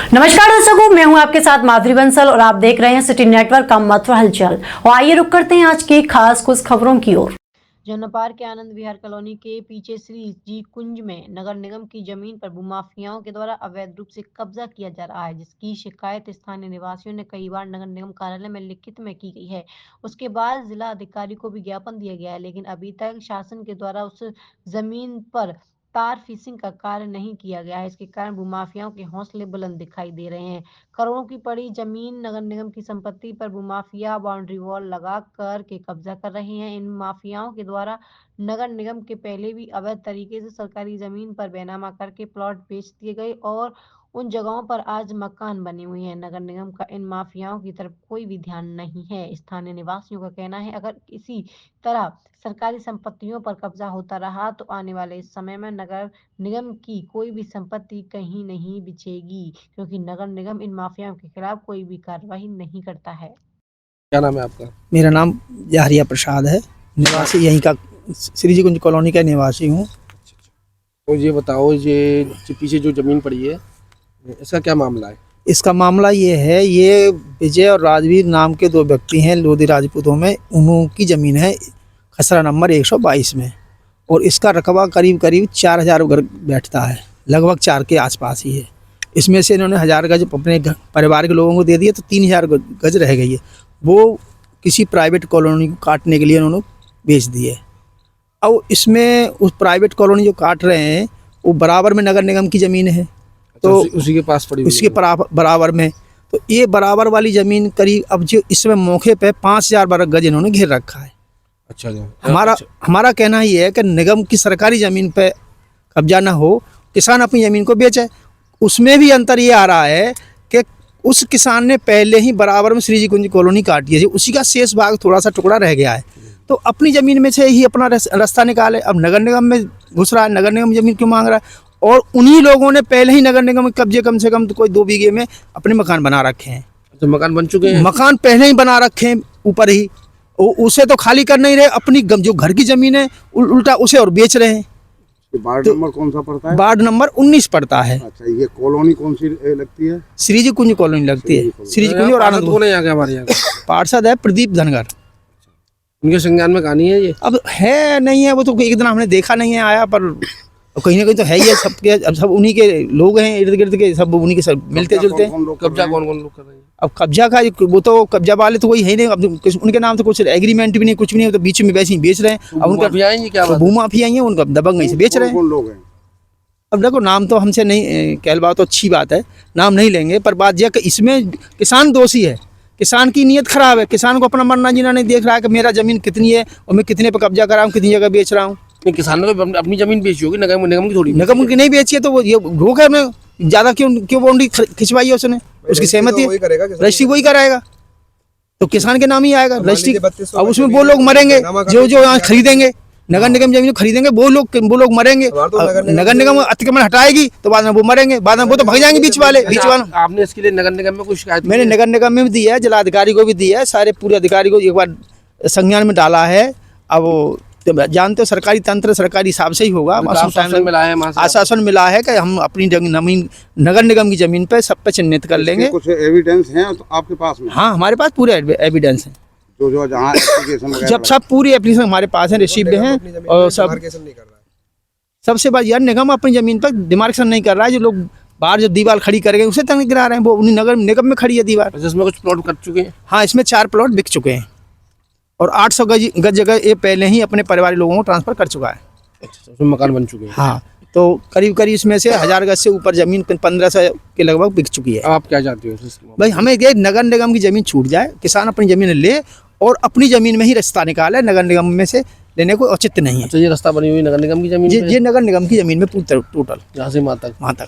नमस्कार दर्शकों, मैं हूं आपके साथ माधुरी बंसल और आप देख रहे हैं सिटी नेटवर्क का मथुरा हलचल। और आइए रुक करते हैं आज की खास कुछ खबरों की ओर। जन्नपार के आनंद विहार कॉलोनी के पीछे श्री जी कुंज में नगर निगम की जमीन पर भूमाफियाओं के द्वारा अवैध रूप से कब्जा किया जा रहा है, जिसकी शिकायत स्थानीय निवासियों ने कई बार नगर निगम कार्यालय में लिखित में की गई है। उसके बाद जिला अधिकारी को भी ज्ञापन दिया गया है, लेकिन अभी तक शासन के द्वारा उस जमीन पर तार फिशिंग का कार्य नहीं किया गया है। इसके कारण भूमाफियाओं के हौसले बुलंद दिखाई दे रहे हैं। करोड़ों की पड़ी जमीन नगर निगम की संपत्ति पर भूमाफिया बाउंड्री वॉल लगा कर के कब्जा कर रहे हैं। इन माफियाओं के द्वारा नगर निगम के पहले भी अवैध तरीके से सरकारी जमीन पर बेनामा करके प्लॉट बेच दिए गए और उन जगहों पर आज मकान बने हुए हैं। नगर निगम का इन माफियाओं की तरफ कोई भी ध्यान नहीं है। स्थानीय निवासियों का कहना है, अगर इसी तरह सरकारी संपत्तियों पर कब्जा होता रहा तो आने वाले समय में नगर निगम की कोई भी संपत्ति कहीं नहीं बिचेगी, क्योंकि नगर निगम इन माफियाओं के खिलाफ कोई भी कार्रवाई नहीं करता है। क्या नाम है आपका? मेरा नाम जहरिया प्रसाद है, निवासी यहीं का श्री जी कुंज कॉलोनी का निवासी हूँ। तो ये बताओ, ये पीछे जो जमीन पड़ी है इसका क्या मामला है? इसका मामला ये है, ये विजय और राजवीर नाम के दो व्यक्ति हैं लोधी राजपूतों में, उन्होंने ज़मीन है खसरा नंबर 122 में, और इसका रकबा करीब करीब 4000 घर बैठता है, लगभग 4 के आसपास ही है। इसमें से इन्होंने 1000 गज अपने परिवार के लोगों को दे दिए, तो 3000 गज रह गई है, वो किसी प्राइवेट कॉलोनी को काटने के लिए उन्होंने बेच दिए। अब इसमें उस प्राइवेट कॉलोनी जो काट रहे हैं वो बराबर में नगर निगम की ज़मीन है, तो उसी के पास पड़ी, उसके बराबर में, तो ये बराबर वाली ज़मीन करीब अब जो इसमें मौके पे 5000 वर्ग गज इन्होंने घेर रखा है। अच्छा जी। हमारा कहना ये है कि निगम की सरकारी ज़मीन पे कब्जा ना हो, किसान अपनी ज़मीन को बेचे। उसमें भी अंतर ये आ रहा है कि उस किसान ने पहले ही बराबर में श्री जी कुंज कॉलोनी काटी है, उसी का शेष भाग थोड़ा सा टुकड़ा रह गया है, तो अपनी ज़मीन में से ही अपना रास्ता निकाले। अब नगर निगम में घुस रहा है, नगर निगम ज़मीन क्यों मांग रहा है? और उन्हीं लोगों ने पहले ही नगर निगम में कब्जे कम से कम तो कोई 2 बीघे में अपने मकान बना रखे हैं। तो मकान बन चुके हैं, मकान पहले ही बना रखे हैं ऊपर ही, उसे तो खाली कर नहीं रहे, अपनी जो घर की ज़मीन है उल्टा उसे और बेच रहे हैं। वार्ड नंबर कौन सा पड़ता है? वार्ड नंबर 19 पड़ता है। अच्छा, ये कॉलोनी कौन सी लगती है? श्री जी कुंज कॉलोनी लगती है। श्री जी कुंज और आनंद कौन है यहाँ के? हमारे यहाँ पार्षद है प्रदीप धनगर। उनके संज्ञान में कहानी है ये? अब है नहीं है, वो तो एक दिन हमने देखा नहीं है आया, पर कहीं ना कहीं तो है ही है। सबके अब सब उन्हीं के लोग हैं, इर्द गिर्द के सब उन्हीं के सब मिलते जुलते हैं। कब्जा कौन कौन लोग कर रहे हैं? अब कब्जा का वो तो कब्जा वाले तो कोई है नहीं, अब उनके नाम तो कुछ एग्रीमेंट भी नहीं, कुछ भी नहीं, तो बीच में वैसे ही बेच रहे हैं। अब उनका भूमाफिया ही उनका दबंग से बेच रहे हैं। कौन लोग हैं? अब देखो, नाम तो हमसे नहीं कहलवा, तो अच्छी बात है, नाम नहीं लेंगे, पर बात यह कि इसमें किसान दोषी है। किसान की नीयत खराब है, किसान को अपना मरना जीना नहीं देख रहा है कि मेरा ज़मीन कितनी है और मैं कितने पे कब्जा कर रहा हूँ, कितनी जगह बेच रहा हूँ। किसानों ने तो अपनी जमीन बेची होगी, निगम की थोड़ी। निगम की नहीं बेची है, तो वो ये रोक है, ज़्यादा क्यों बाउंड्री खिंचवाई है उसने? उसकी सहमति है, रजिस्ट्री वही कराएगा, तो किसान के नाम ही आएगा रजिस्ट्री। अब उसमें वो लोग मरेंगे जो यहाँ खरीदेंगे, नगर निगम जमीन खरीदेंगे, वो लोग मरेंगे। नगर निगम अतिक्रमण हटाएगी तो बाद में वो मरेंगे, बाद में वो तो भाग जाएंगे बीच वाले। आपने इसके लिए नगर निगम में कुछ शिकायत? मैंने नगर निगम में भी दी है, जिलाधिकारी को भी दी है, सारे पूरे अधिकारी को एक बार संज्ञान में डाला है। अब जानते हो सरकारी तंत्र सरकारी हिसाब से ही होगा। आश्वासन मिला है कि हम अपनी जमीन नगर निगम की जमीन पे सब पे चिन्हित कर लेंगे। कुछ एविडेंस हैं तो आपके पास में? हाँ, हमारे पास पूरे एविडेंस हैं, जो जहाँ जब सब पूरी एप्लीकेशन हमारे पास है, रिसीव्ड हैं, और सबसे बात यार, निगम अपनी जमीन पर डिमार्केशन नहीं कर रहा है। जो लोग बाहर जो दीवार खड़ी कर गए उसे तंग गिरा रहे हैं, वो उन्हीं नगर निगम में खड़ी है दीवार। जिसमें कुछ प्लॉट कर चुके हैं? हाँ, इसमें 4 प्लॉट बिक चुके हैं और 800 गज जगह ये पहले ही अपने परिवार लोगों को ट्रांसफर कर चुका है। उसमें मकान बन चुके हैं। हाँ, तो करीब इसमें से 1000 गज से ऊपर जमीन 1500 के लगभग बिक चुकी है। आप क्या चाहते हो? भाई, हमें ये नगर निगम की जमीन छूट जाए, किसान अपनी जमीन ले और अपनी जमीन में ही रास्ता निकाले, नगर निगम में से लेने को औचित्य नहीं है। अच्छा, ये रास्ता बनी हुई नगर निगम की जमीन? ये नगर निगम की जमीन में टोटल यहाँ से वहाँ तक।